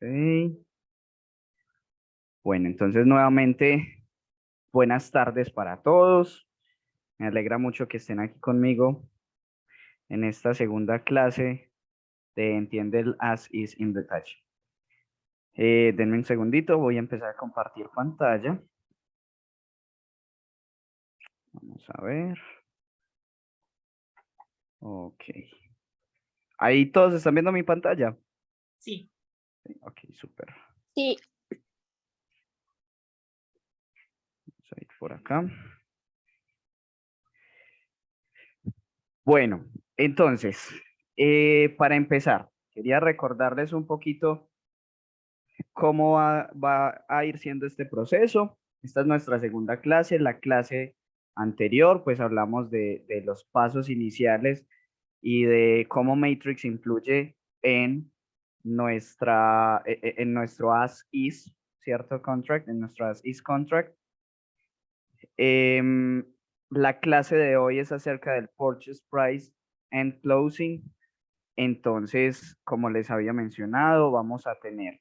Ok. Bueno, entonces nuevamente, buenas tardes para todos. Me alegra mucho que estén aquí conmigo en esta segunda clase de Entiende el As Is in the Touch. Denme un segundito, voy a empezar a compartir pantalla. Vamos a ver. Ok. Ahí todos están viendo mi pantalla. Sí. Ok, súper. Sí, Vamos a ir por acá. Bueno, entonces, para empezar, quería recordarles un poquito cómo va a ir siendo este proceso. Esta es nuestra segunda clase. La clase anterior, pues hablamos de los pasos iniciales y de cómo Matrix influye en en nuestro as is, ¿cierto? Contract, en nuestro as is contract. Em, la clase de hoy es acerca del purchase price and closing. Entonces, como les había mencionado, vamos a tener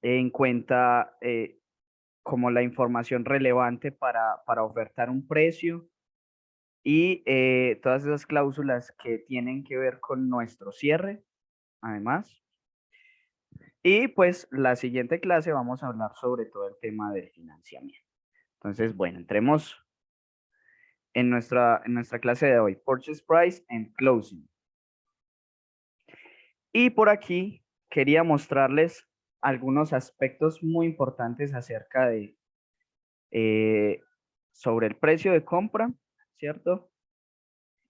en cuenta como la información relevante para ofertar un precio y todas esas cláusulas que tienen que ver con nuestro cierre, además. Y pues la siguiente clase vamos a hablar sobre todo el tema del financiamiento. Entonces, bueno, entremos en nuestra clase de hoy, Purchase Price and Closing. Y por aquí quería mostrarles algunos aspectos muy importantes acerca de sobre el precio de compra, ¿cierto?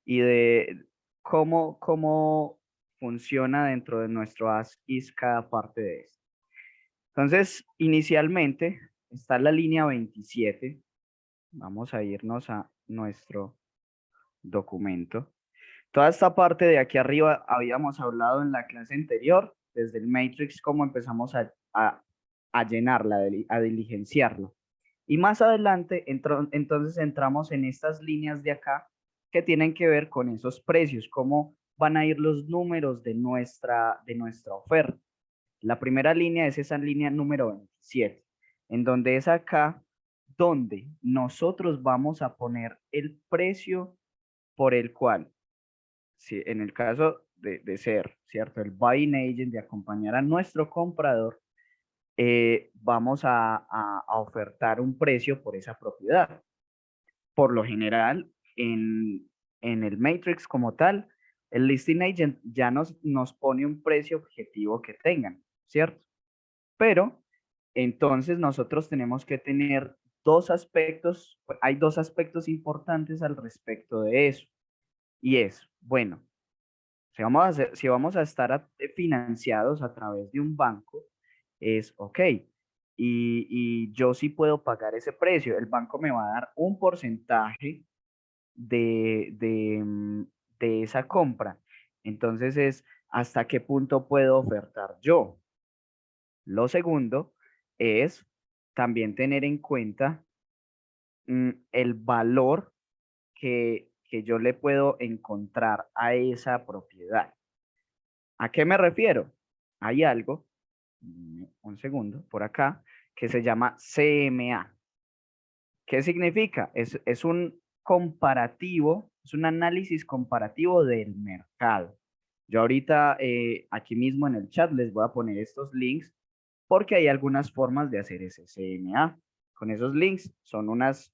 Y de cómo funciona dentro de nuestro as-is cada parte de esto. Entonces, inicialmente está la línea 27. Vamos a irnos a nuestro documento. Toda esta parte de aquí arriba habíamos hablado en la clase anterior, desde el matrix, cómo empezamos a llenarla, a diligenciarla. Y más adelante, entonces entramos en estas líneas de acá que tienen que ver con esos precios, cómo van a ir los números de nuestra oferta. La primera línea es esa línea número 27, en donde es acá donde nosotros vamos a poner el precio por el cual, si en el caso de ser, ¿cierto? El buying agent, de acompañar a nuestro comprador, vamos a ofertar un precio por esa propiedad. Por lo general, en el Matrix como tal, el listing agent ya nos pone un precio objetivo que tengan, ¿cierto? Pero entonces nosotros tenemos que tener dos aspectos, hay dos aspectos importantes al respecto de eso. Y es, bueno, si vamos a estar financiados a través de un banco, es ok. Y yo sí puedo pagar ese precio. El banco me va a dar un porcentaje de esa compra. Entonces es hasta qué punto puedo ofertar yo. Lo segundo es también tener en cuenta el valor que yo le puedo encontrar a esa propiedad. ¿A qué me refiero? Hay algo, un segundo, por acá, que se llama CMA. ¿Qué significa? Es un comparativo, es un análisis comparativo del mercado. Yo ahorita aquí mismo en el chat les voy a poner estos links porque hay algunas formas de hacer ese CMA. Con esos links son unos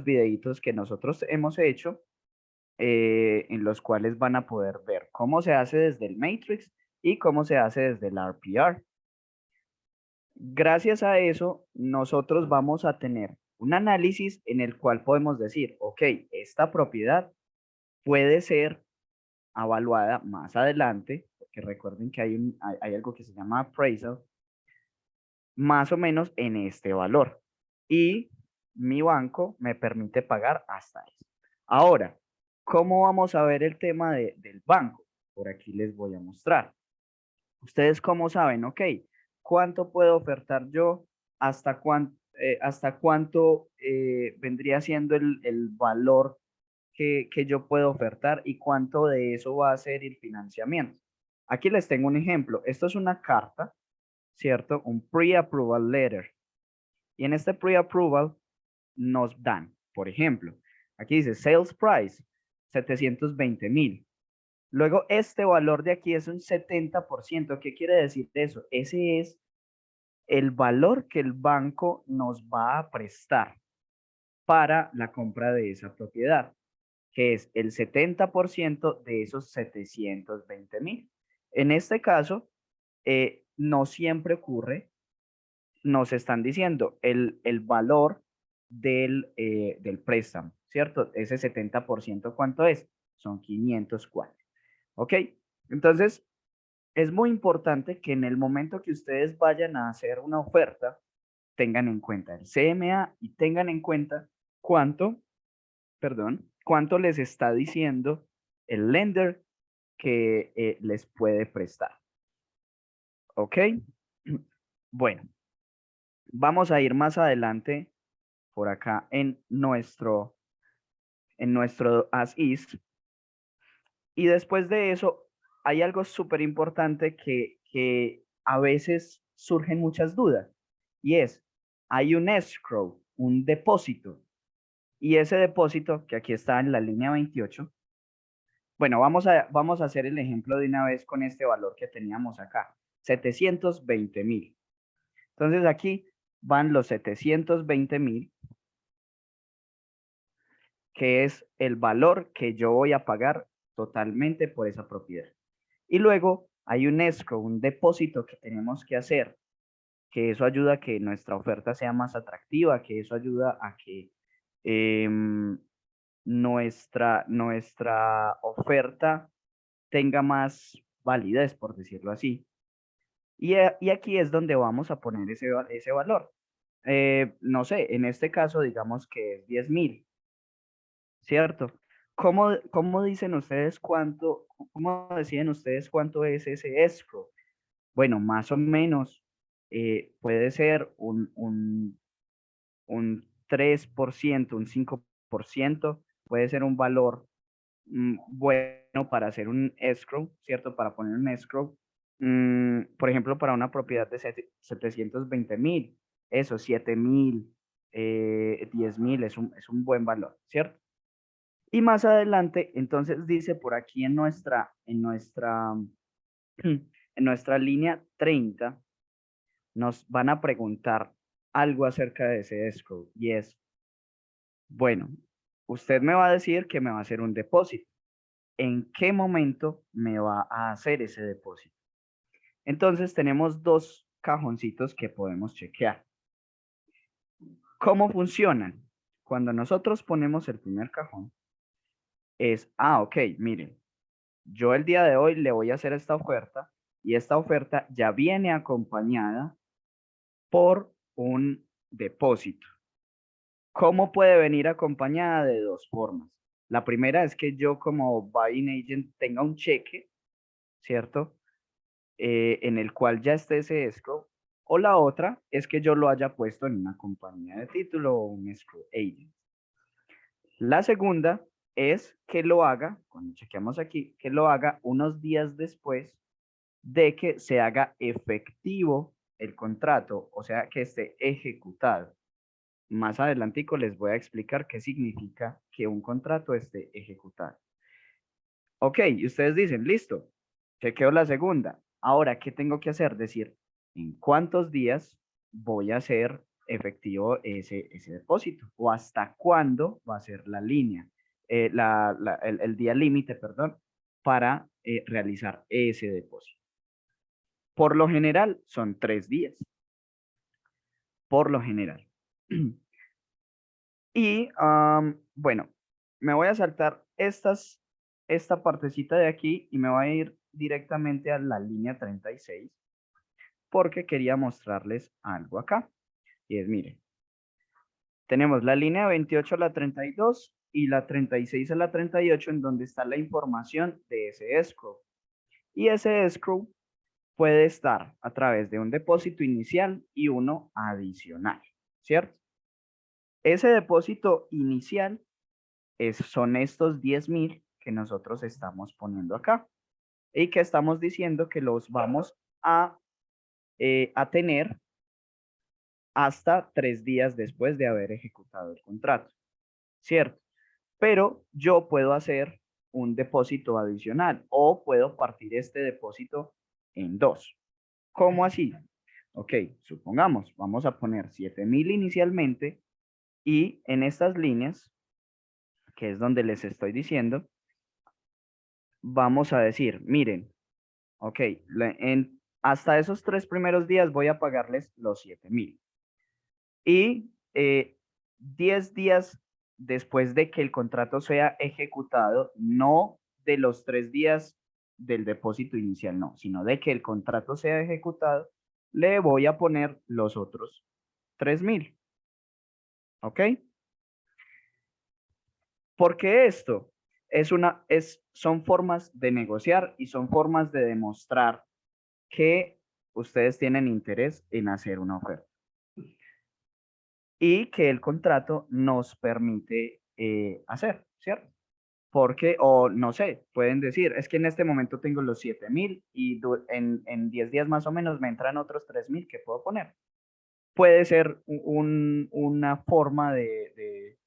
videitos que nosotros hemos hecho en los cuales van a poder ver cómo se hace desde el Matrix y cómo se hace desde el RPR. Gracias a eso, nosotros vamos a tener un análisis en el cual podemos decir, ok, esta propiedad puede ser evaluada más adelante, porque recuerden que hay algo que se llama appraisal, más o menos en este valor. Y mi banco me permite pagar hasta eso. Ahora, ¿cómo vamos a ver el tema del banco? Por aquí les voy a mostrar. Ustedes cómo saben, ok, ¿cuánto puedo ofertar yo? Hasta cuánto vendría siendo el valor que yo puedo ofertar y cuánto de eso va a ser el financiamiento? Aquí les tengo un ejemplo. Esto es una carta ¿cierto? Un pre-approval letter. Y en este pre-approval nos dan, por ejemplo, aquí dice sales price, 720,000. Luego, este valor de aquí es un 70%. ¿Qué quiere decir eso? Ese es el valor que el banco nos va a prestar para la compra de esa propiedad, que es el 70% de esos 720,000. En este caso, no siempre ocurre, nos están diciendo el valor del préstamo, ¿cierto? Ese 70%, ¿cuánto es? Son 504. ¿Ok? Entonces, es muy importante que en el momento que ustedes vayan a hacer una oferta, tengan en cuenta el CMA y tengan en cuenta cuánto, cuánto les está diciendo el lender que les puede prestar. ¿Ok? Bueno, vamos a ir más adelante por acá en nuestro as is. Y después de eso, hay algo súper importante que a veces surgen muchas dudas. Y es, hay un escrow, un depósito. Y ese depósito, que aquí está en la línea 28, bueno, vamos a hacer el ejemplo de una vez con este valor que teníamos acá, 720,000. Entonces aquí van los 720,000, que es el valor que yo voy a pagar totalmente por esa propiedad. Y luego hay un escrow, un depósito que tenemos que hacer, que eso ayuda a que nuestra oferta sea más atractiva, que eso ayuda a que nuestra oferta tenga más validez, por decirlo así. Y aquí es donde vamos a poner ese valor. No sé, en este caso digamos que es 10,000, ¿cierto? ¿Cómo dicen ustedes cómo deciden ustedes cuánto es ese escrow? Bueno, más o menos puede ser un 3%, un 5%, puede ser un valor bueno para hacer un escrow, ¿cierto? Para poner un escrow. Por ejemplo, para una propiedad de 720,000, eso, 7,000, 10,000 es un buen valor, ¿cierto? Y más adelante, entonces dice por aquí en nuestra línea 30, nos van a preguntar algo acerca de ese escrow y es, bueno, usted me va a decir que me va a hacer un depósito. ¿En qué momento me va a hacer ese depósito? Entonces tenemos dos cajoncitos que podemos chequear. ¿Cómo funcionan? Cuando nosotros ponemos el primer cajón, ok, miren, yo el día de hoy le voy a hacer esta oferta y esta oferta ya viene acompañada por un depósito. ¿Cómo puede venir acompañada? De dos formas. La primera es que yo como buying agent tenga un cheque, ¿cierto? En el cual ya esté ese escrow. O la otra es que yo lo haya puesto en una compañía de título o un escrow agent. La segunda es que lo haga, cuando chequeamos aquí, que lo haga unos días después de que se haga efectivo el contrato, o sea, que esté ejecutado. Más adelantico les voy a explicar qué significa que un contrato esté ejecutado. Ok, y ustedes dicen, listo, chequeo la segunda. Ahora, ¿qué tengo que hacer? Decir, ¿en cuántos días voy a hacer efectivo ese depósito? ¿O hasta cuándo va a ser la línea, el día límite, perdón, para realizar ese depósito? Por lo general, son 3 días. Por lo general. Y bueno, me voy a saltar esta partecita de aquí y me voy a ir directamente a la línea 36 porque quería mostrarles algo acá. Y es, miren, tenemos la línea 28 a la 32 y la 36 a la 38 en donde está la información de ese escrow. Y ese escrow puede estar a través de un depósito inicial y uno adicional, ¿cierto? Ese depósito inicial son estos 10,000 que nosotros estamos poniendo acá y que estamos diciendo que los vamos a a tener hasta 3 días después de haber ejecutado el contrato, ¿cierto? Pero yo puedo hacer un depósito adicional o puedo partir este depósito en dos. ¿Cómo así? Ok, supongamos, vamos a poner 7,000 inicialmente y en estas líneas, que es donde les estoy diciendo, vamos a decir, miren, ok, hasta esos 3 primeros días voy a pagarles los 7,000. Y 10 días después de que el contrato sea ejecutado, no de los 3 días del depósito inicial, no, sino de que el contrato sea ejecutado, le voy a poner los otros 3,000. ¿Ok? Porque esto son formas de negociar y son formas de demostrar que ustedes tienen interés en hacer una oferta y que el contrato nos permite hacer, ¿cierto? Porque, o no sé, pueden decir, es que en este momento tengo los 7,000 y en 10 días más o menos me entran otros 3,000 que puedo poner. Puede ser una forma de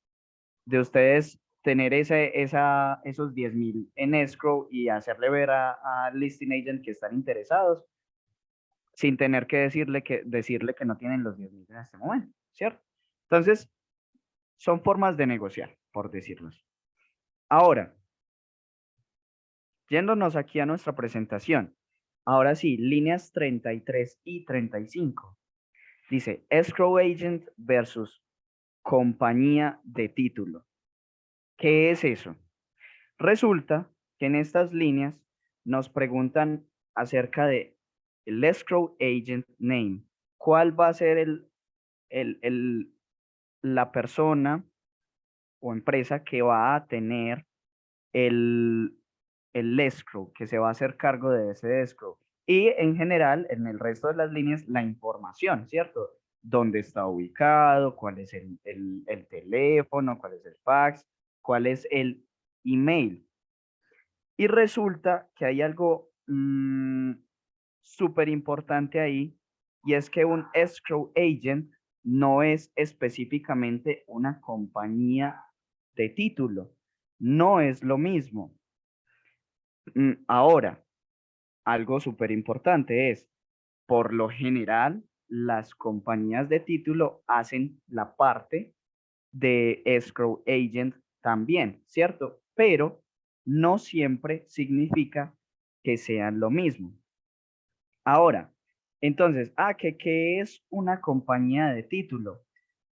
ustedes tener esos 10,000 en escrow y hacerle ver a listing agent que están interesados sin tener que decirle que no tienen los 10,000 en este momento, ¿cierto? Entonces, son formas de negociar, por decirlo así. Ahora, yéndonos aquí a nuestra presentación. Ahora sí, líneas 33 y 35. Dice, escrow agent versus compañía de título. ¿Qué es eso? Resulta que en estas líneas nos preguntan acerca de el escrow agent name. ¿Cuál va a ser la persona o empresa que va a tener el, el escrow, que se va a hacer cargo de ese escrow? Y en general, en el resto de las líneas, la información, ¿cierto? ¿Dónde está ubicado? ¿Cuál es el teléfono? ¿Cuál es el fax? ¿Cuál es el email? Y resulta que hay algo súper importante ahí, y es que un escrow agent no es específicamente una compañía de título, no es lo mismo. Ahora, algo súper importante es, por lo general, las compañías de título hacen la parte de escrow agent también, ¿cierto? Pero no siempre significa que sean lo mismo. Ahora, entonces, ¿qué es una compañía de título?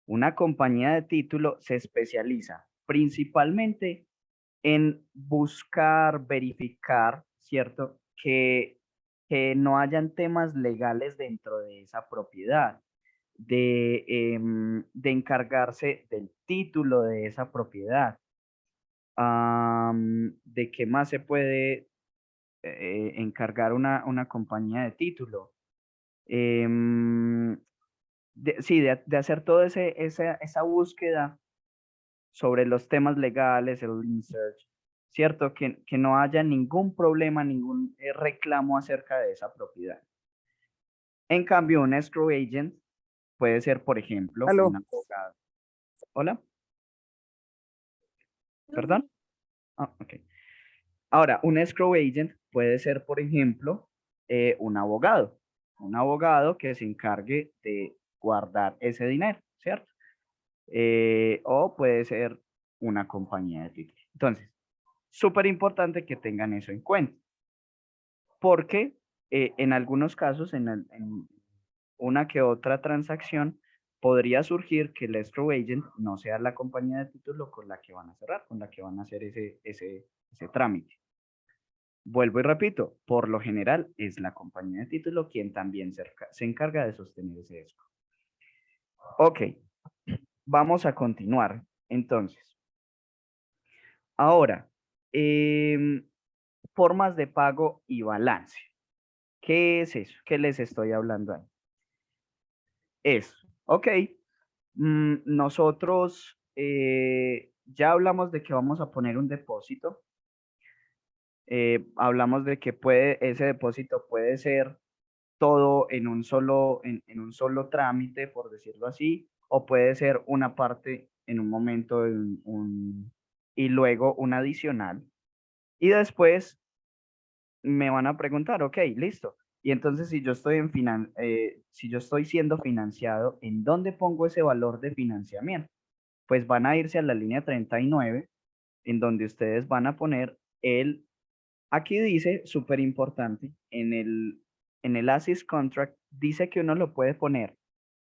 Una compañía de título se especializa principalmente en buscar, verificar, ¿cierto? Que no hayan temas legales dentro de esa propiedad, de encargarse del título de esa propiedad. ¿De qué más se puede encargar una compañía de título? Em, sí, de hacer toda esa búsqueda sobre los temas legales, el lien search, ¿cierto? Que no haya ningún problema, ningún reclamo acerca de esa propiedad. En cambio, un escrow agent puede ser, por ejemplo, un Aló. abogado. ¿Hola? ¿Perdón? Ok. Ahora, un escrow agent puede ser, por ejemplo, un abogado que se encargue de guardar ese dinero, ¿cierto? O puede ser una compañía de títulos. Entonces, súper importante que tengan eso en cuenta, porque en algunos casos, en una que otra transacción, podría surgir que el escrow agent no sea la compañía de título con la que van a cerrar, con la que van a hacer ese trámite. Vuelvo y repito, por lo general es la compañía de título quien también se encarga de sostener ese escrow. Ok, vamos a continuar. Entonces, ahora, formas de pago y balance. ¿Qué es eso? ¿Qué les estoy hablando ahí? Ok, nosotros ya hablamos de que vamos a poner un depósito. Hablamos de que ese depósito puede ser todo en un solo trámite, por decirlo así, o puede ser una parte en un momento y luego un adicional. Y después me van a preguntar, ok, listo. Y entonces si yo estoy si yo estoy siendo financiado, ¿en dónde pongo ese valor de financiamiento? Pues van a irse a la línea 39, en donde ustedes van a poner aquí dice, súper importante, en el ASIS contract, dice que uno lo puede poner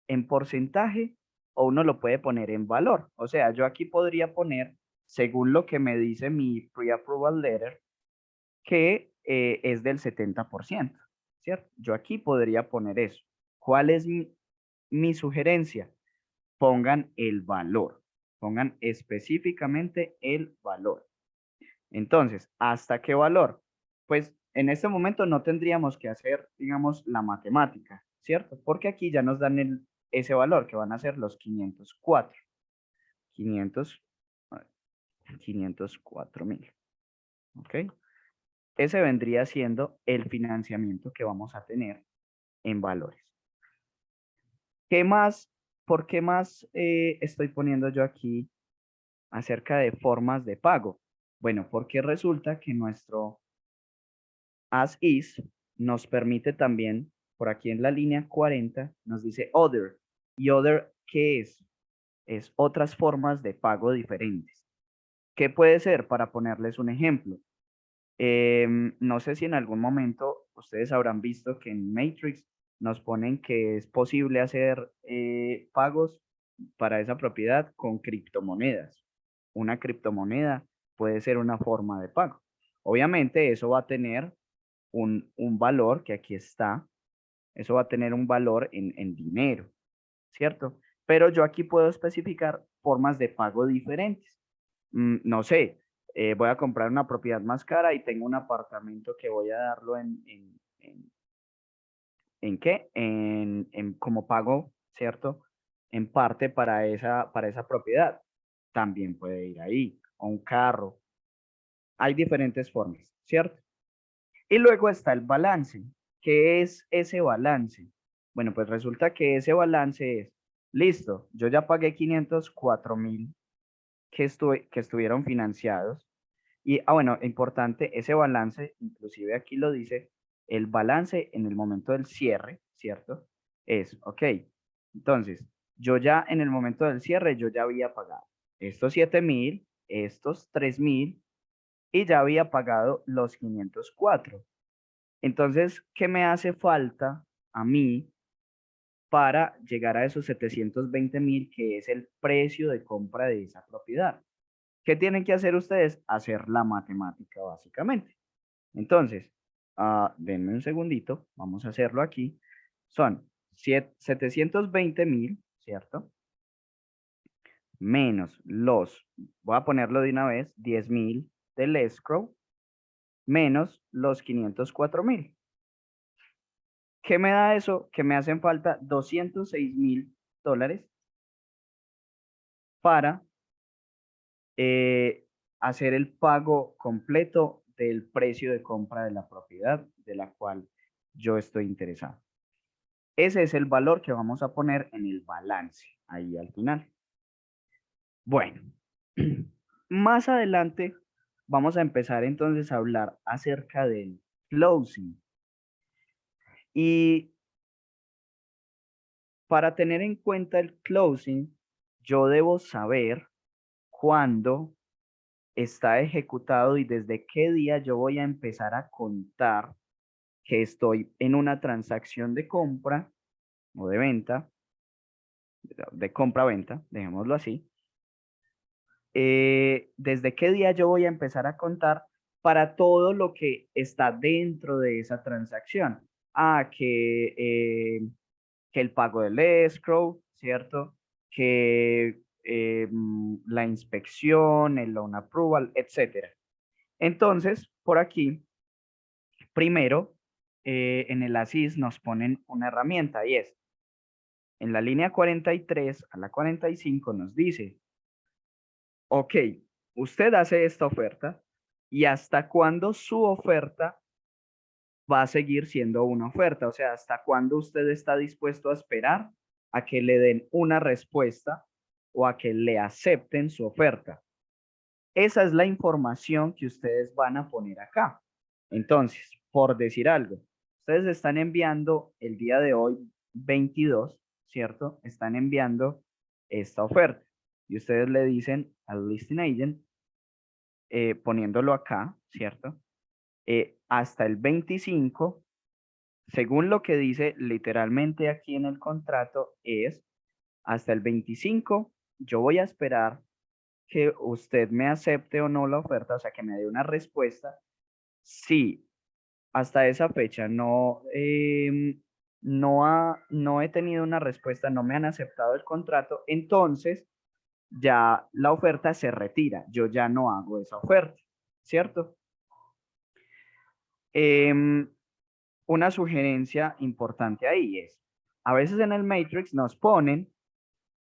en porcentaje o uno lo puede poner en valor. O sea, yo aquí podría poner, según lo que me dice mi pre-approval letter, que es del 70%, ¿cierto? Yo aquí podría poner eso. ¿Cuál es mi sugerencia? Pongan el valor, pongan específicamente el valor. Entonces, ¿hasta qué valor? Pues en este momento no tendríamos que hacer, digamos, la matemática, ¿cierto? Porque aquí ya nos dan ese valor, que van a ser los 504. 500, 504.000, ¿ok? Ese vendría siendo el financiamiento que vamos a tener en valores. ¿Qué más? ¿Por qué más estoy poniendo yo aquí acerca de formas de pago? Bueno, porque resulta que nuestro as is nos permite también, por aquí en la línea 40, nos dice other. ¿Y other qué es? Es otras formas de pago diferentes. ¿Qué puede ser? Para ponerles un ejemplo. No sé si en algún momento ustedes habrán visto que en Matrix nos ponen que es posible hacer pagos para esa propiedad con criptomonedas. Una criptomoneda puede ser una forma de pago. Obviamente eso va a tener un valor que aquí está, eso va a tener un valor en dinero, ¿cierto? Pero yo aquí puedo especificar formas de pago diferentes. No sé, voy a comprar una propiedad más cara y tengo un apartamento que voy a darlo ¿en qué? En como pago, ¿cierto? En parte para esa propiedad. También puede ir ahí, o un carro. Hay diferentes formas, ¿cierto? Y luego está el balance. ¿Qué es ese balance? Bueno, pues resulta que ese balance es, listo, yo ya pagué 504.000 que estuvieron financiados. Y, bueno, importante, ese balance, inclusive aquí lo dice, el balance en el momento del cierre, ¿cierto? Es, ok, entonces, yo ya en el momento del cierre, yo ya había pagado estos 7.000, estos 3.000 y ya había pagado los 504. Entonces, ¿qué me hace falta a mí para llegar a esos 720.000, que es el precio de compra de esa propiedad? ¿Qué tienen que hacer ustedes? Hacer la matemática, básicamente. Entonces, denme un segundito, vamos a hacerlo aquí. Son 720.000, ¿cierto? Menos voy a ponerlo de una vez, 10.000 del escrow, menos los 504.000. ¿Qué me da eso? Que me hacen falta $206.000 para hacer el pago completo del precio de compra de la propiedad de la cual yo estoy interesado. Ese es el valor que vamos a poner en el balance, ahí al final. Bueno, más adelante vamos a empezar entonces a hablar acerca del closing. Y para tener en cuenta el closing, yo debo saber cuándo está ejecutado y desde qué día yo voy a empezar a contar que estoy en una transacción de compra o de venta, de compra-venta, dejémoslo así. ¿Desde qué día yo voy a empezar a contar para todo lo que está dentro de esa transacción? Que el pago del escrow, ¿cierto? Que la inspección, el loan approval, etcétera. Entonces, por aquí, primero, en el ASIS nos ponen una herramienta y es, en la línea 43 a la 45 nos dice, ok, usted hace esta oferta y hasta cuándo su oferta va a seguir siendo una oferta. O sea, ¿hasta cuándo usted está dispuesto a esperar a que le den una respuesta o a que le acepten su oferta? Esa es la información que ustedes van a poner acá. Entonces, por decir algo, ustedes están enviando el día de hoy 22, ¿cierto? Están enviando esta oferta y ustedes le dicen al listing agent, poniéndolo acá, ¿cierto? Hasta el 25, según lo que dice literalmente aquí en el contrato, es hasta el 25, yo voy a esperar que usted me acepte o no la oferta, o sea, que me dé una respuesta. Si hasta esa fecha no he tenido una respuesta, no me han aceptado el contrato, entonces ya la oferta se retira. Yo ya no hago esa oferta, ¿cierto? Una sugerencia importante ahí es, a veces en el Matrix nos ponen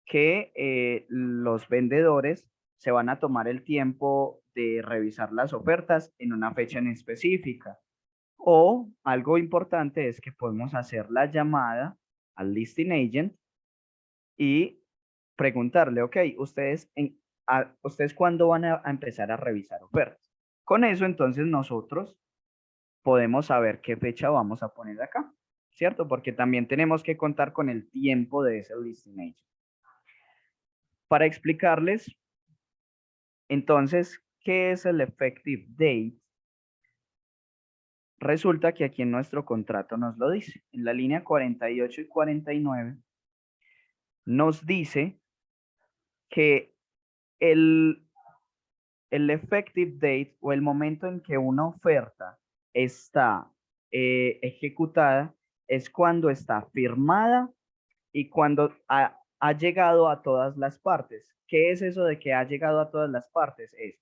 que los vendedores se van a tomar el tiempo de revisar las ofertas en una fecha en específica. O algo importante es que podemos hacer la llamada al listing agent y preguntarle, ok, ¿ustedes cuándo van a empezar a revisar ofertas? Con eso, entonces nosotros podemos saber qué fecha vamos a poner acá, ¿cierto? Porque también tenemos que contar con el tiempo de ese listing agent. Para explicarles, entonces, ¿qué es el effective date? Resulta que aquí en nuestro contrato nos lo dice. En la línea 48 y 49 nos dice que el, el effective date o el momento en que una oferta está ejecutada es cuando está firmada y cuando ha llegado a todas las partes. ¿Qué es eso de que ha llegado a todas las partes? Es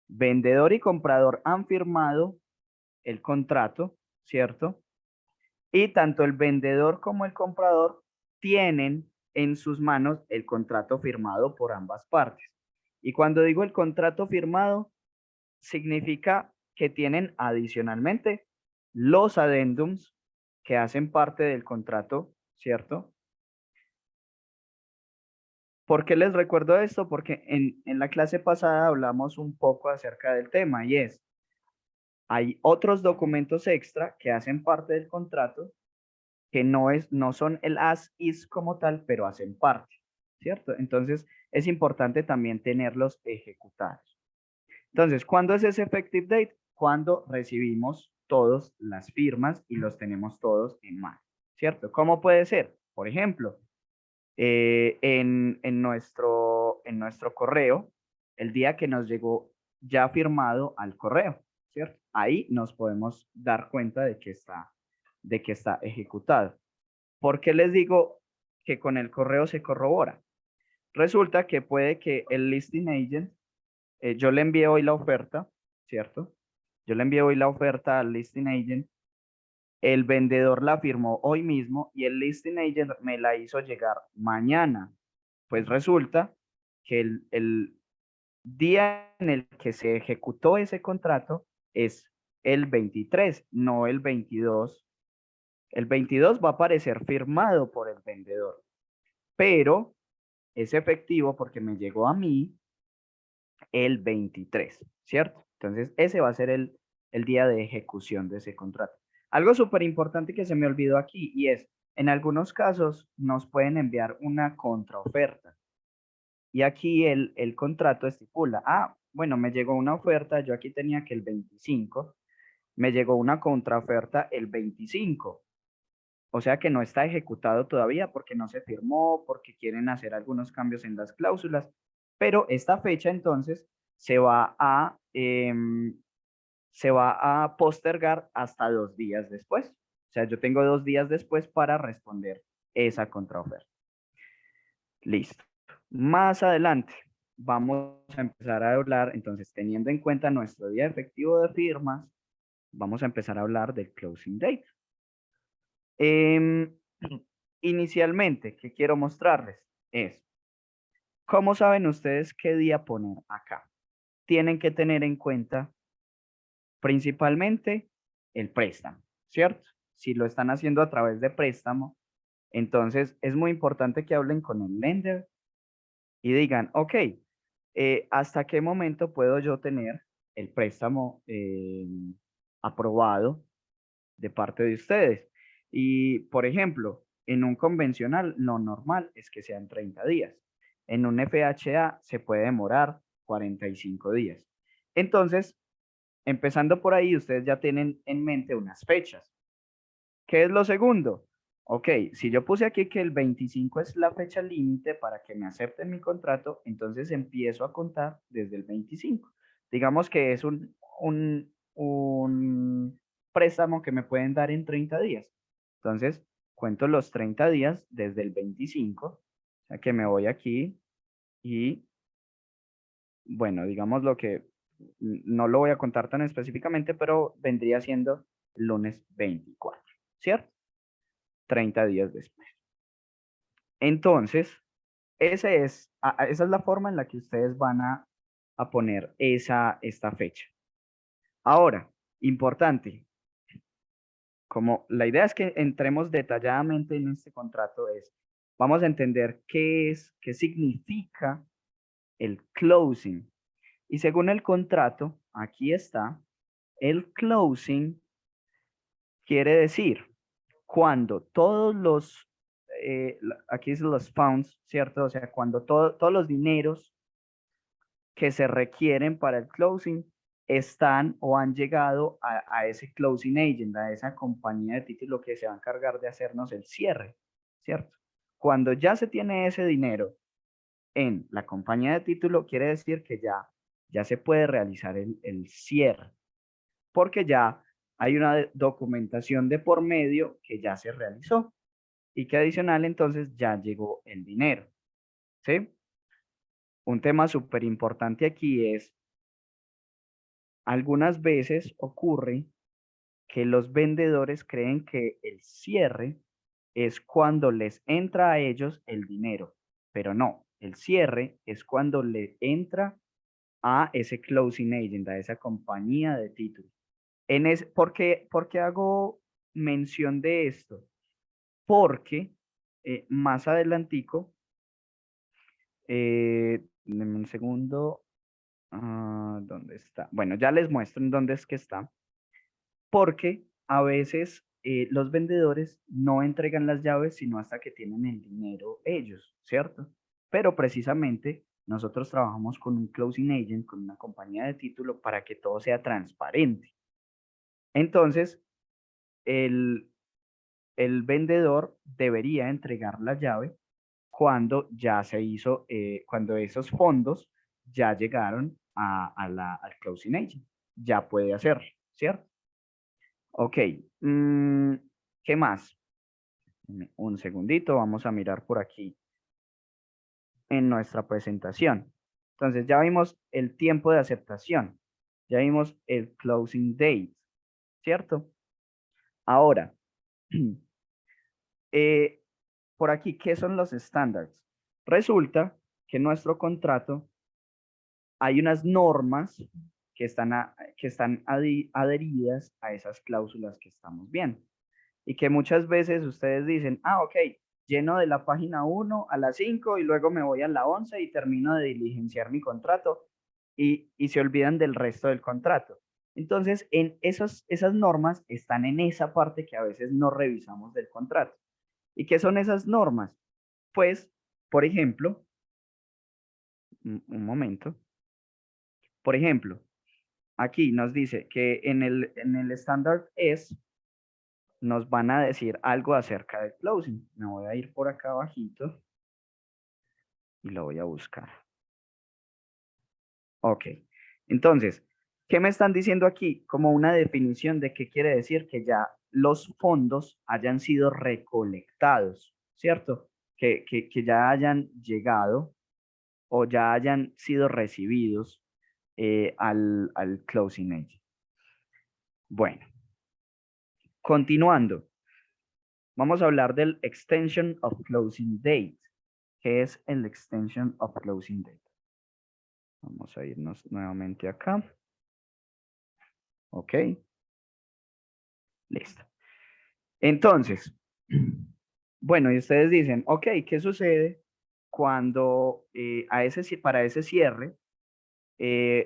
vendedor y comprador han firmado el contrato, ¿cierto? Y tanto el vendedor como el comprador tienen en sus manos el contrato firmado por ambas partes. Y cuando digo el contrato firmado, significa que tienen adicionalmente los addendums que hacen parte del contrato, ¿cierto? ¿Por qué les recuerdo esto? Porque en la clase pasada hablamos un poco acerca del tema y es, hay otros documentos extra que hacen parte del contrato que no son el as is como tal, pero hacen parte, ¿cierto? Entonces es importante también tenerlos ejecutados. Entonces, ¿cuándo es ese effective date? Cuando recibimos todas las firmas y los tenemos todos en mano, ¿cierto? ¿Cómo puede ser? Por ejemplo, en nuestro correo, el día que nos llegó ya firmado al correo, ¿cierto? Ahí nos podemos dar cuenta de que está ejecutado. ¿Por qué les digo que con el correo se corrobora? Resulta que puede que el listing agent, yo le envié hoy la oferta, ¿cierto? Yo le envié hoy la oferta al listing agent, el vendedor la firmó hoy mismo y el listing agent me la hizo llegar mañana. Pues resulta que el día en el que se ejecutó ese contrato es el 23, no el 22. El 22 va a aparecer firmado por el vendedor, pero es efectivo porque me llegó a mí el 23, ¿cierto? Entonces, ese va a ser el día de ejecución de ese contrato. Algo súper importante que se me olvidó aquí y es, en algunos casos nos pueden enviar una contraoferta. Y aquí el contrato estipula, bueno, me llegó una oferta, yo aquí tenía que el 25, me llegó una contraoferta el 25. O sea que no está ejecutado todavía porque no se firmó, porque quieren hacer algunos cambios en las cláusulas, pero esta fecha entonces se va a postergar hasta 2 días después. O sea, yo tengo 2 días después para responder esa contraoferta. Listo. Más adelante vamos a empezar a hablar, entonces teniendo en cuenta nuestro día efectivo de firmas, vamos a empezar a hablar del closing date. Em, inicialmente, ¿qué quiero mostrarles? Es, ¿cómo saben ustedes qué día poner acá? Tienen que tener en cuenta principalmente el préstamo, ¿cierto? Si lo están haciendo a través de préstamo, entonces es muy importante que hablen con el lender y digan, ok, ¿hasta qué momento puedo yo tener el préstamo aprobado de parte de ustedes? Y, por ejemplo, en un convencional, lo normal es que sean 30 días. En un FHA se puede demorar 45 días. Entonces, empezando por ahí, ustedes ya tienen en mente unas fechas. ¿Qué es lo segundo? Ok, si yo puse aquí que el 25 es la fecha límite para que me acepten mi contrato, entonces empiezo a contar desde el 25. Digamos que es un préstamo que me pueden dar en 30 días. Entonces, cuento los 30 días desde el 25, o sea que me voy aquí y, bueno, digamos lo que no lo voy a contar tan específicamente, pero vendría siendo lunes 24, ¿cierto? 30 días después. Entonces, esa es la forma en la que ustedes van a poner esta fecha. Ahora, importante, como la idea es que entremos detalladamente en este contrato, vamos a entender qué significa el closing. Y según el contrato, aquí está, el closing quiere decir cuando todos aquí dicen los funds, ¿cierto? O sea, cuando todos los dineros que se requieren para el closing están o han llegado a ese closing agent, a esa compañía de título que se va a encargar de hacernos el cierre, ¿cierto? Cuando ya se tiene ese dinero en la compañía de título, quiere decir que ya se puede realizar el cierre, porque ya hay una documentación de por medio que ya se realizó y que adicional entonces ya llegó el dinero, ¿sí? Un tema súper importante aquí es, algunas veces ocurre que los vendedores creen que el cierre es cuando les entra a ellos el dinero, pero no, el cierre es cuando le entra a ese closing agent, a esa compañía de títulos. ¿Por qué hago mención de esto? Porque más adelantico, denme un segundo, ¿dónde está? Bueno, ya les muestro en dónde es que está, porque a veces los vendedores no entregan las llaves sino hasta que tienen el dinero ellos, ¿cierto? Pero precisamente nosotros trabajamos con un closing agent, con una compañía de título, para que todo sea transparente. Entonces, el, el vendedor debería entregar la llave cuando ya se hizo, cuando esos fondos ya llegaron al closing agent. Ya puede hacerlo, ¿cierto? Ok, ¿qué más? Un segundito, vamos a mirar por aquí en nuestra presentación. Entonces ya vimos el tiempo de aceptación, ya vimos el closing date, ¿cierto? Ahora, eh, por aquí, ¿qué son los estándares? Resulta que en nuestro contrato hay unas normas que están adheridas a esas cláusulas que estamos viendo. Y que muchas veces ustedes dicen, ok, lleno de la página 1 a las 5 y luego me voy a la 11 y termino de diligenciar mi contrato y se olvidan del resto del contrato. Entonces, esas normas están en esa parte que a veces no revisamos del contrato. ¿Y qué son esas normas? Pues, por ejemplo, un momento, por ejemplo, aquí nos dice que en el estándar es, nos van a decir algo acerca del closing. Me voy a ir por acá abajito y lo voy a buscar. Ok. Entonces, ¿qué me están diciendo aquí? Como una definición de qué quiere decir que ya los fondos hayan sido recolectados, ¿cierto? Que ya hayan llegado o ya hayan sido recibidos al closing agent. Bueno, continuando. Vamos a hablar del extension of closing date. ¿Qué es el extension of closing date? Vamos a irnos nuevamente acá. Ok. Listo. Entonces, bueno, y ustedes dicen, ok, ¿qué sucede cuando para ese cierre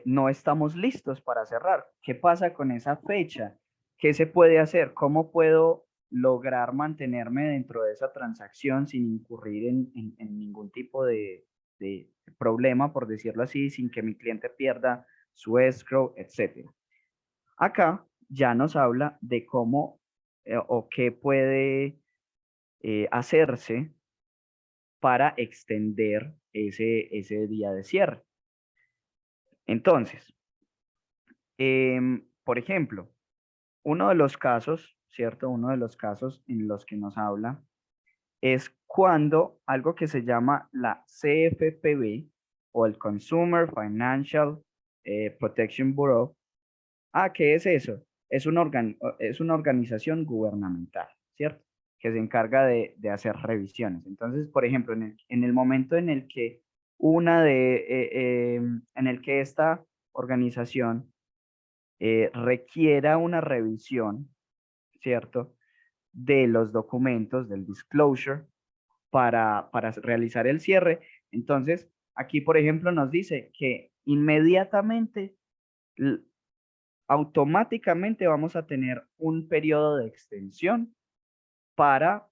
no estamos listos para cerrar? ¿Qué pasa con esa fecha? ¿Qué se puede hacer? ¿Cómo puedo lograr mantenerme dentro de esa transacción sin incurrir en ningún tipo de problema, por decirlo así, sin que mi cliente pierda su escrow, etcétera? Acá ya nos habla de cómo o qué puede hacerse para extender ese día de cierre. Entonces, por ejemplo, uno de los casos, ¿cierto? Uno de los casos en los que nos habla es cuando algo que se llama la CFPB o el Consumer Financial Protection Bureau. ¿Qué es eso? Es una organización gubernamental, ¿cierto? Que se encarga de hacer revisiones. Entonces, por ejemplo, en el momento en el que en el que esta organización requiera una revisión, ¿cierto? De los documentos, del disclosure, para realizar el cierre. Entonces, aquí, por ejemplo, nos dice que inmediatamente, automáticamente vamos a tener un periodo de extensión para,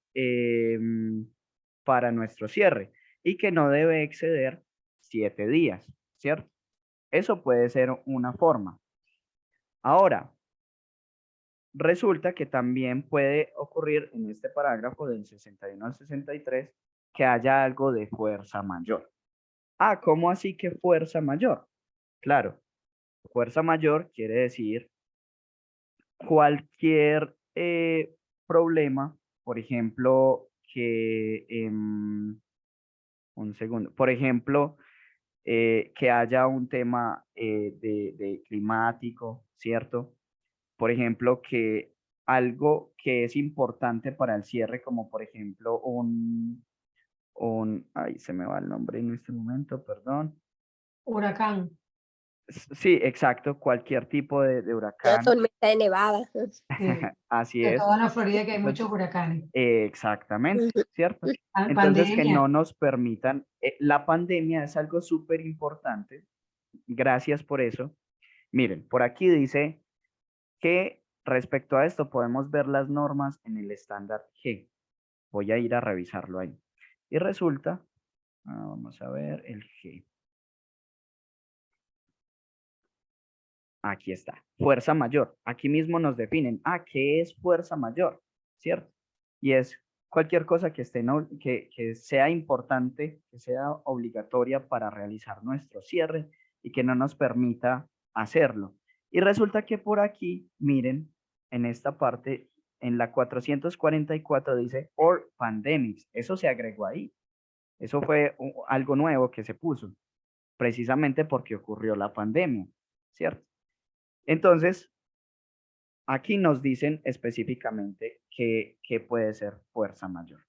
para nuestro cierre y que no debe exceder 7 días, ¿cierto? Eso puede ser una forma. Ahora, resulta que también puede ocurrir en este parágrafo del 61 al 63 que haya algo de fuerza mayor. ¿Cómo así que fuerza mayor? Claro, fuerza mayor quiere decir cualquier problema, por ejemplo, un segundo, por ejemplo, que haya un tema de climático, ¿cierto? Por ejemplo, que algo que es importante para el cierre, como por ejemplo ay, se me va el nombre en este momento, perdón. Huracán. Sí, exacto, cualquier tipo de Una huracán. tormenta de nevada. Sí. Así Sobre es. todo en la Florida que hay Entonces, muchos huracanes. exactamente, ¿cierto? Entonces, que Pandemia. no nos permitan, la pandemia es algo súper importante. Gracias por eso. Miren, por aquí dice que respecto a esto podemos ver las normas en el estándar G. Voy a ir a revisarlo ahí. Y resulta, vamos a ver el G. Aquí está, fuerza mayor. Aquí mismo nos definen, ¿qué es fuerza mayor? ¿Cierto? Y es cualquier cosa que, que sea importante, que sea obligatoria para realizar nuestro cierre y que no nos permita hacerlo. Y resulta que por aquí, miren, en esta parte, en la 444 dice, or pandemics. Eso se agregó ahí. Eso fue algo nuevo que se puso, precisamente porque ocurrió la pandemia, ¿cierto? Entonces, aquí nos dicen específicamente que puede ser fuerza mayor.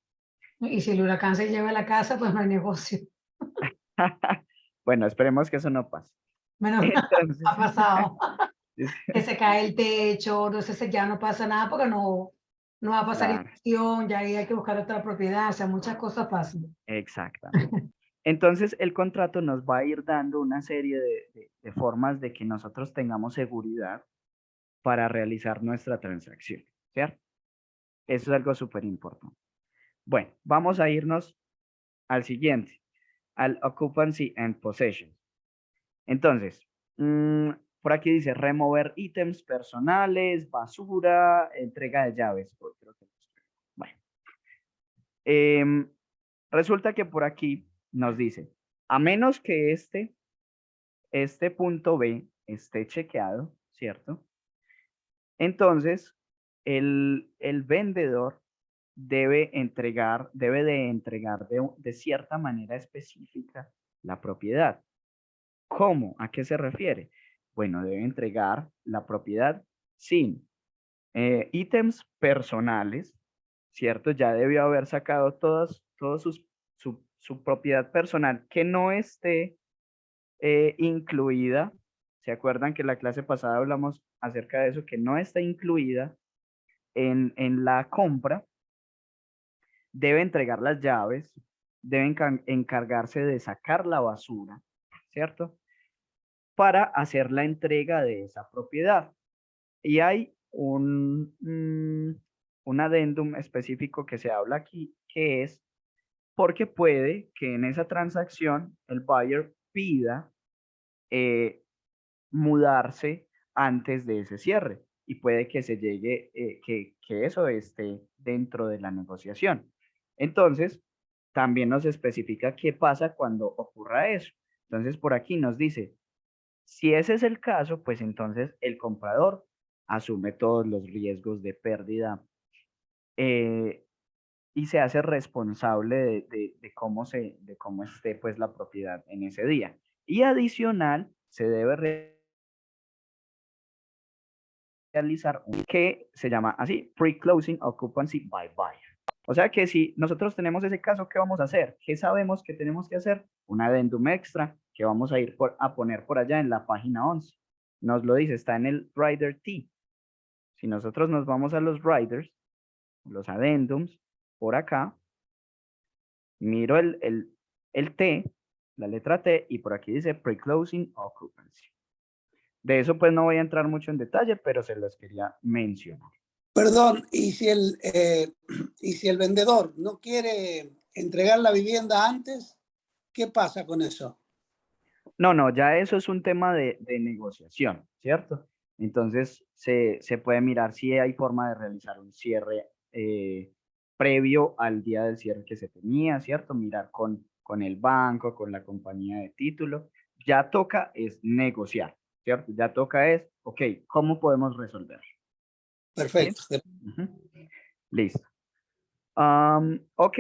Y si el huracán se lleva a la casa, pues no hay negocio. Bueno, esperemos que eso no pase. Menos Entonces, ha pasado. Que se cae el techo, entonces ya no pasa nada porque no va a pasar claro, infección, ya ahí hay que buscar otra propiedad, o sea, muchas cosas pasan. exactamente. Entonces, el contrato nos va a ir dando una serie de formas de que nosotros tengamos seguridad para realizar nuestra transacción, ¿cierto? Eso es algo súper importante. Bueno, vamos a irnos al siguiente, al occupancy and possession. Entonces, por aquí dice remover ítems personales, basura, entrega de llaves. Bueno, resulta que por aquí nos dice, a menos que este punto B esté chequeado, ¿cierto? Entonces, el vendedor debe de entregar de cierta manera específica la propiedad. ¿Cómo? ¿A qué se refiere? Bueno, debe entregar la propiedad sin ítems personales, ¿cierto? Ya debió haber sacado todos su propiedad personal que no esté incluida. ¿Se acuerdan que la clase pasada hablamos acerca de eso? Que no está incluida en la compra debe entregar las llaves, debe encargarse de sacar la basura, ¿cierto? Para hacer la entrega de esa propiedad. Y hay un adendum específico que se habla aquí, que es porque puede que en esa transacción el buyer pida mudarse antes de ese cierre y puede que se llegue, que eso esté dentro de la negociación. Entonces, también nos especifica qué pasa cuando ocurra eso. Entonces, por aquí nos dice, si ese es el caso, pues entonces el comprador asume todos los riesgos de pérdida y se hace responsable de cómo esté pues la propiedad en ese día. Y adicional, se debe realizar un que se llama así, Pre-Closing Occupancy by Buyer. O sea que si nosotros tenemos ese caso, ¿qué vamos a hacer? ¿Qué sabemos que tenemos que hacer? Un addendum extra que vamos a ir a poner por allá en la página 11. Nos lo dice, está en el Rider T. Si nosotros nos vamos a los riders, los addendums, por acá, miro el T, la letra T, y por aquí dice Pre-Closing Occupancy. De eso pues no voy a entrar mucho en detalle, pero se los quería mencionar. Perdón, y si el vendedor no quiere entregar la vivienda antes, ¿qué pasa con eso? No, ya eso es un tema de negociación, ¿cierto? Entonces se puede mirar si hay forma de realizar un cierre previo al día del cierre que se tenía, ¿cierto? Mirar con el banco, con la compañía de título. Ya toca es negociar, ¿cierto? Ya toca es, ok, ¿cómo podemos resolver? Perfecto. ¿Sí? Listo. Ok.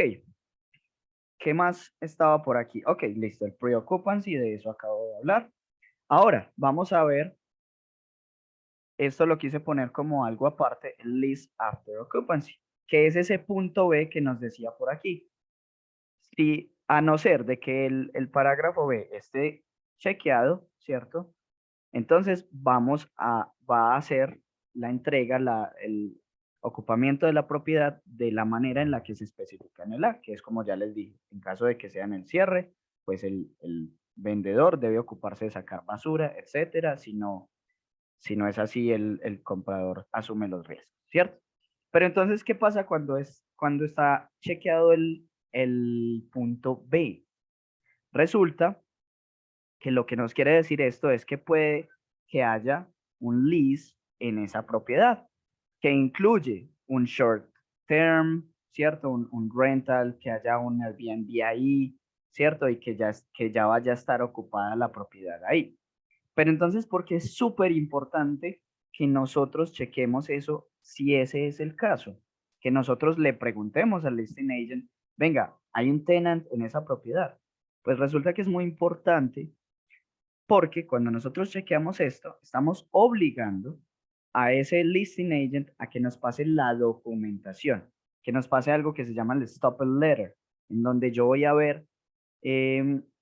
¿Qué más estaba por aquí? Ok, listo. El pre-occupancy, de eso acabo de hablar. Ahora, vamos a ver. Esto lo quise poner como algo aparte, el list after occupancy, que es ese punto B que nos decía por aquí. Si a no ser de que el parágrafo B esté chequeado, ¿cierto? Entonces va a hacer la entrega, el ocupamiento de la propiedad de la manera en la que se especifica en el A, que es como ya les dije, en caso de que sea en el cierre, pues el vendedor debe ocuparse de sacar basura, etcétera, si no es así, el comprador asume los riesgos, ¿cierto? Pero entonces, ¿qué pasa cuando está chequeado el punto B? Resulta que lo que nos quiere decir esto es que puede que haya un lease en esa propiedad, que incluye un short term, ¿cierto? Un rental, que haya un Airbnb ahí, ¿cierto? Y que ya vaya a estar ocupada la propiedad ahí. Pero entonces, porque es súper importante que nosotros chequemos eso si ese es el caso, que nosotros le preguntemos al listing agent, venga, hay un tenant en esa propiedad. Pues resulta que es muy importante porque cuando nosotros chequeamos esto, estamos obligando a ese listing agent a que nos pase la documentación, que nos pase algo que se llama el stop letter, en donde yo voy a ver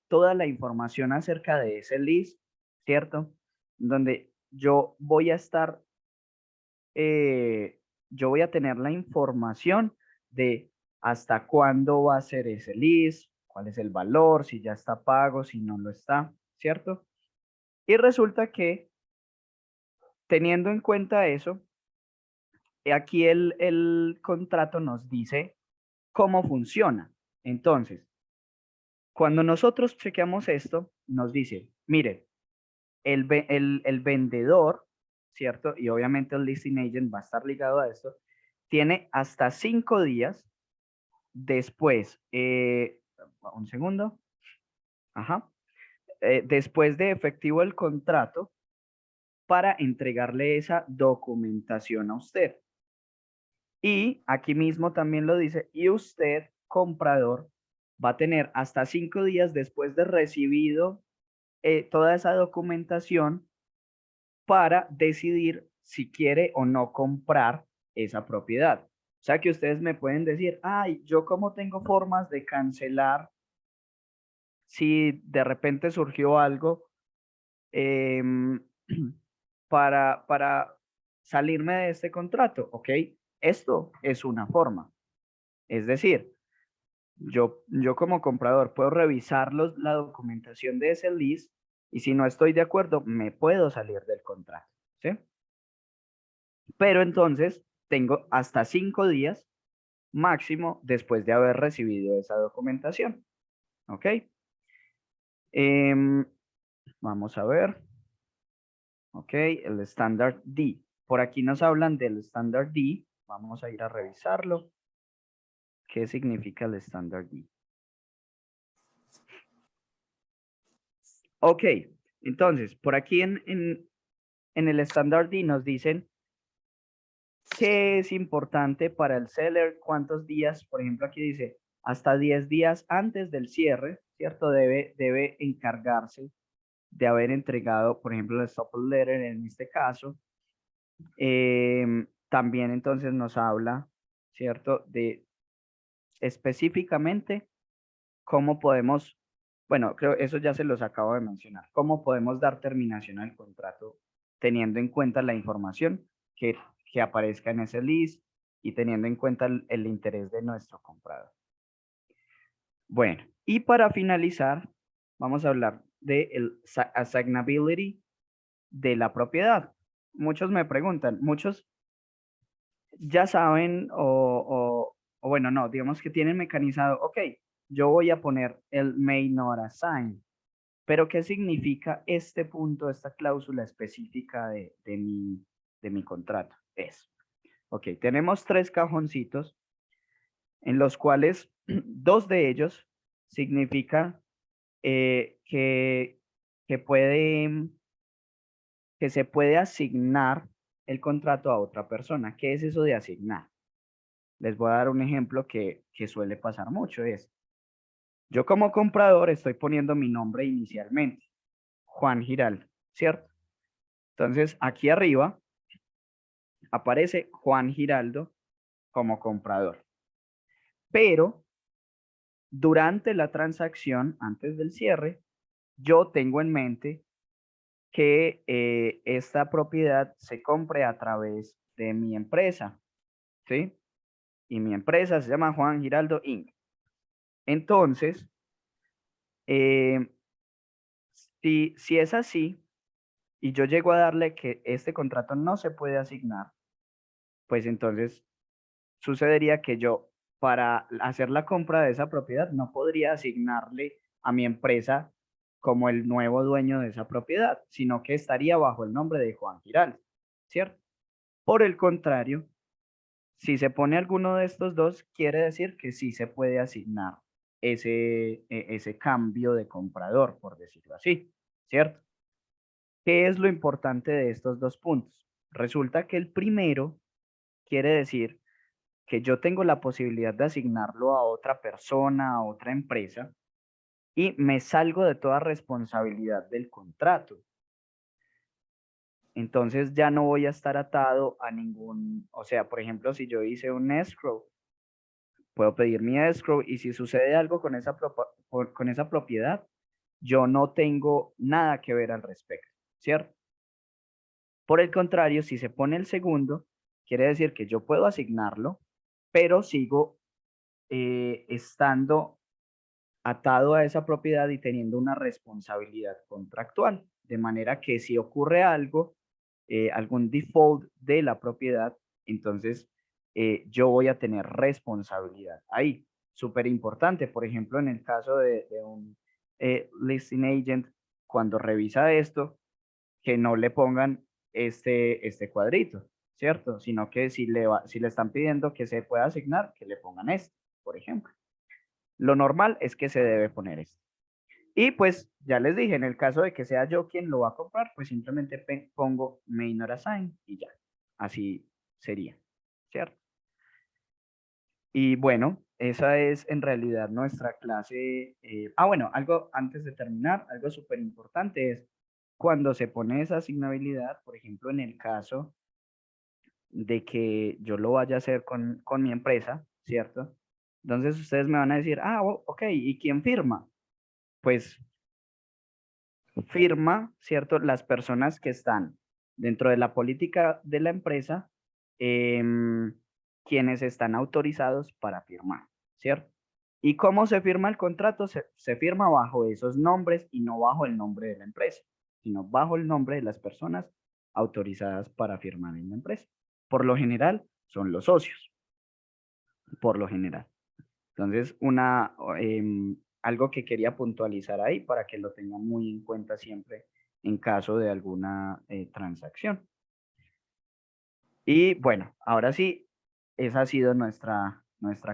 toda la información acerca de ese list, ¿cierto? Donde yo voy a tener la información de hasta cuándo va a ser ese list, cuál es el valor, si ya está pago, si no lo está, ¿cierto? Y resulta que teniendo en cuenta eso, aquí el contrato nos dice cómo funciona. Entonces, cuando nosotros chequeamos esto, nos dice, mire, el vendedor, ¿cierto? Y obviamente el listing agent va a estar ligado a esto, tiene hasta 5 días después, un segundo, ajá, después de efectivo el contrato para entregarle esa documentación a usted. Y aquí mismo también lo dice, y usted, comprador, va a tener hasta 5 días después de recibido toda esa documentación para decidir si quiere o no comprar esa propiedad. O sea que ustedes me pueden decir, ay, yo como tengo formas de cancelar si de repente surgió algo em, para salirme de este contrato, ¿ok? Esto es una forma. Es decir, yo como comprador puedo revisar la documentación de ese lease y si no estoy de acuerdo, me puedo salir del contrato, ¿sí? Pero entonces tengo hasta 5 días máximo después de haber recibido esa documentación, ¿ok? Vamos a ver, ¿ok? El estándar D. Por aquí nos hablan del estándar D. Vamos a ir a revisarlo. ¿Qué significa el estándar D? Ok, entonces, por aquí en el estándar D nos dicen qué es importante para el seller, cuántos días, por ejemplo, aquí dice hasta 10 días antes del cierre, ¿cierto? Debe encargarse de haber entregado, por ejemplo, el stop letter en este caso. También entonces nos habla, ¿cierto? De específicamente cómo podemos, bueno, creo eso ya se los acabo de mencionar, cómo podemos dar terminación al contrato teniendo en cuenta la información que aparezca en ese list y teniendo en cuenta el interés de nuestro comprador. Bueno, y para finalizar, vamos a hablar de el assignability de la propiedad. Muchos me preguntan, muchos ya saben o bueno, no, digamos que tienen mecanizado, ok, yo voy a poner el may not assign, pero ¿qué significa este punto, esta cláusula específica de mi contrato? Es, ok, tenemos 3 cajoncitos en los cuales 2 de ellos significa que se puede asignar el contrato a otra persona. ¿Qué es eso de asignar? Les voy a dar un ejemplo que suele pasar mucho. Es, yo como comprador estoy poniendo mi nombre inicialmente, Juan Giraldo, ¿cierto? Entonces, aquí arriba aparece Juan Giraldo como comprador. Pero durante la transacción, antes del cierre, yo tengo en mente que esta propiedad se compre a través de mi empresa, ¿sí? Y mi empresa se llama Juan Giraldo Inc. Entonces, si es así, y yo llego a darle que este contrato no se puede asignar, pues entonces sucedería que yo, para hacer la compra de esa propiedad, no podría asignarle a mi empresa como el nuevo dueño de esa propiedad, sino que estaría bajo el nombre de Juan Giraldo, ¿cierto? Por el contrario, si se pone alguno de estos dos, quiere decir que sí se puede asignar ese cambio de comprador, por decirlo así, ¿cierto? ¿Qué es lo importante de estos 2 puntos? Resulta que el primero quiere decir que yo tengo la posibilidad de asignarlo a otra persona, a otra empresa, y me salgo de toda responsabilidad del contrato. Entonces ya no voy a estar atado a ningún, o sea, por ejemplo, si yo hice un escrow, puedo pedir mi escrow y si sucede algo con esa propiedad, yo no tengo nada que ver al respecto, ¿cierto? Por el contrario, si se pone el segundo, quiere decir que yo puedo asignarlo, pero sigo estando atado a esa propiedad y teniendo una responsabilidad contractual. De manera que si ocurre algo, algún default de la propiedad, entonces yo voy a tener responsabilidad ahí. Súper importante, por ejemplo, en el caso de un listing agent, cuando revisa esto, que no le pongan este cuadrito, ¿cierto? Sino que si le están pidiendo que se pueda asignar, que le pongan este, por ejemplo. Lo normal es que se debe poner esto. Y pues ya les dije, en el caso de que sea yo quien lo va a comprar, pues simplemente pongo may not assign y ya. Así sería, ¿cierto? Y bueno, esa es en realidad nuestra clase. Bueno, algo antes de terminar, algo súper importante es cuando se pone esa asignabilidad, por ejemplo, en el caso de que yo lo vaya a hacer con mi empresa, ¿cierto? Entonces ustedes me van a decir, ok, ¿y quién firma? Pues firma, ¿cierto? Las personas que están dentro de la política de la empresa, quienes están autorizados para firmar, ¿cierto? ¿Y cómo se firma el contrato? Se firma bajo esos nombres y no bajo el nombre de la empresa, sino bajo el nombre de las personas autorizadas para firmar en la empresa. Por lo general, son los socios, por lo general. Entonces, algo que quería puntualizar ahí para que lo tengan muy en cuenta siempre en caso de alguna transacción. Y bueno, ahora sí, esa ha sido nuestra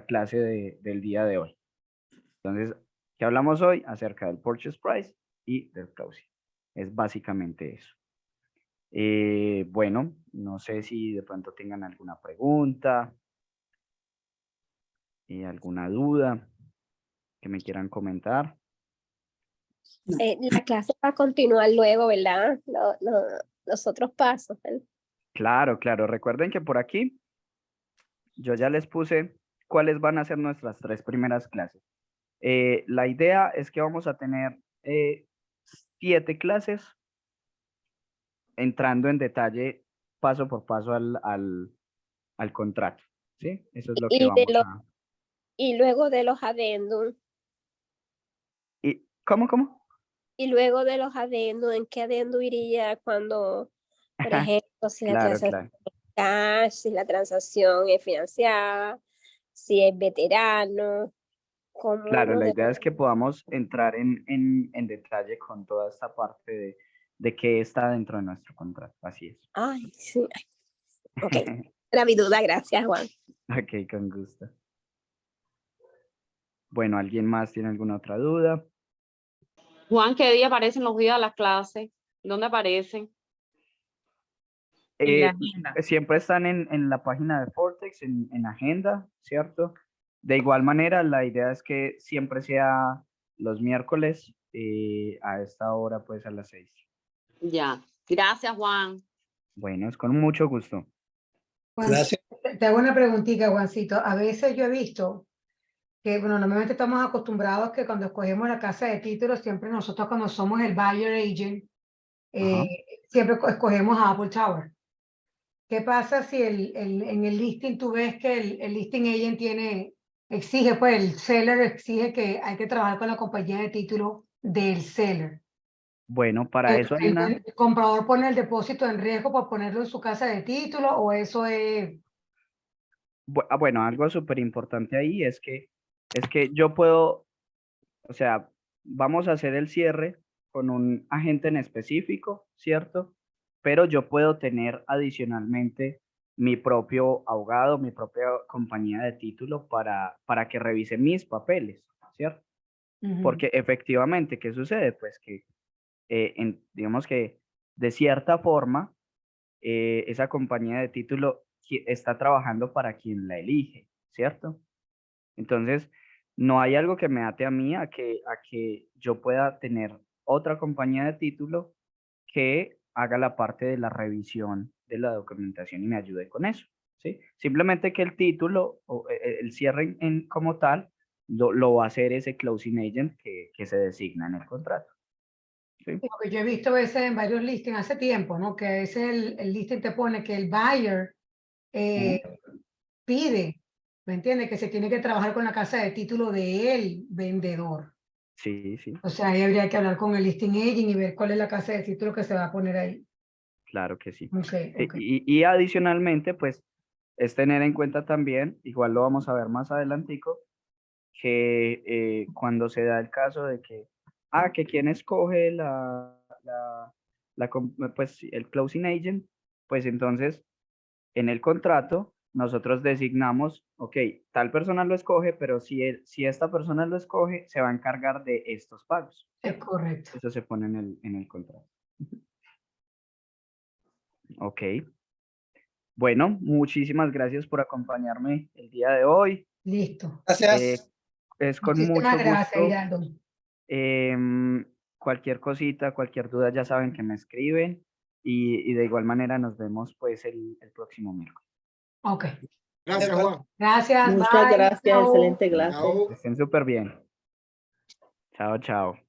clase del día de hoy. Entonces, ¿qué hablamos hoy? Acerca del purchase price y del closing. Es básicamente eso. Bueno, no sé si de pronto tengan alguna pregunta, alguna duda que me quieran comentar. La clase va a continuar luego, ¿verdad? Los otros pasos, ¿verdad? Claro, claro. Recuerden que por aquí yo ya les puse cuáles van a ser nuestras 3 primeras clases. La idea es que vamos a tener 7 clases entrando en detalle paso por paso al contrato, ¿sí? Eso es lo que vamos a... Y luego de los adendum. ¿Cómo? Y luego de los adendum, ¿en qué adendum iría cuando, por ejemplo, si la transacción es cash, si la transacción es financiada, si es veterano? Claro, la idea es que podamos entrar en detalle con toda esta parte de qué está dentro de nuestro contrato. Así es. Ay, sí. Ok, era mi duda, gracias, Juan. Ok, con gusto. Bueno, ¿alguien más tiene alguna otra duda? Juan, ¿qué día aparecen los días de las clases? ¿Dónde aparecen? En la agenda. Siempre están en la página de Fortex, en agenda, ¿cierto? De igual manera, la idea es que siempre sea los miércoles a esta hora, pues a las 6. Ya. Gracias, Juan. Bueno, es con mucho gusto. Juan, Gracias. te hago una preguntita, Juancito. A veces yo he visto que, bueno, normalmente estamos acostumbrados que cuando escogemos la casa de títulos, siempre nosotros cuando somos el buyer agent, siempre escogemos a Apple Tower. ¿Qué pasa si en el listing tú ves que el listing agent exige, pues el seller exige que hay que trabajar con la compañía de título del seller? Bueno, para eso hay una... ¿El comprador pone el depósito en riesgo por ponerlo en su casa de título o eso es...? Bueno, algo súper importante ahí es que yo puedo, o sea, vamos a hacer el cierre con un agente en específico, ¿cierto? Pero yo puedo tener adicionalmente mi propio abogado, mi propia compañía de título para que revise mis papeles, ¿cierto? Porque efectivamente, ¿qué sucede? Pues que, digamos que de cierta forma, esa compañía de título está trabajando para quien la elige, ¿cierto? Entonces, no hay algo que me ate a mí a que yo pueda tener otra compañía de título que haga la parte de la revisión de la documentación y me ayude con eso, ¿sí? Simplemente que el título o el cierre como tal lo va a hacer ese closing agent que se designa en el contrato. ¿Sí? Porque yo he visto a veces en varios listings hace tiempo, ¿no? Que a veces el listing te pone que el buyer pide, ¿me entiendes? Que se tiene que trabajar con la casa de título del vendedor. Sí, sí. O sea, ahí habría que hablar con el listing agent y ver cuál es la casa de título que se va a poner ahí. Claro que sí. Okay. Y adicionalmente, pues, es tener en cuenta también, igual lo vamos a ver más adelantico, que cuando se da el caso de que quién escoge pues, el closing agent, pues entonces en el contrato nosotros designamos, ok, tal persona lo escoge, pero si esta persona lo escoge, se va a encargar de estos pagos. Es correcto. Eso se pone en el contrato. Ok. Bueno, muchísimas gracias por acompañarme el día de hoy. Listo. Gracias. Es con Muchísimas mucho gracias, gusto. Hidalgo. Cualquier cosita, cualquier duda, ya saben que me escriben y de igual manera nos vemos pues el próximo miércoles. Ok. Gracias, Juan. Gracias. Muchas Bye. gracias, Chao. excelente clase. Chao. Estén súper bien. Chao, chao.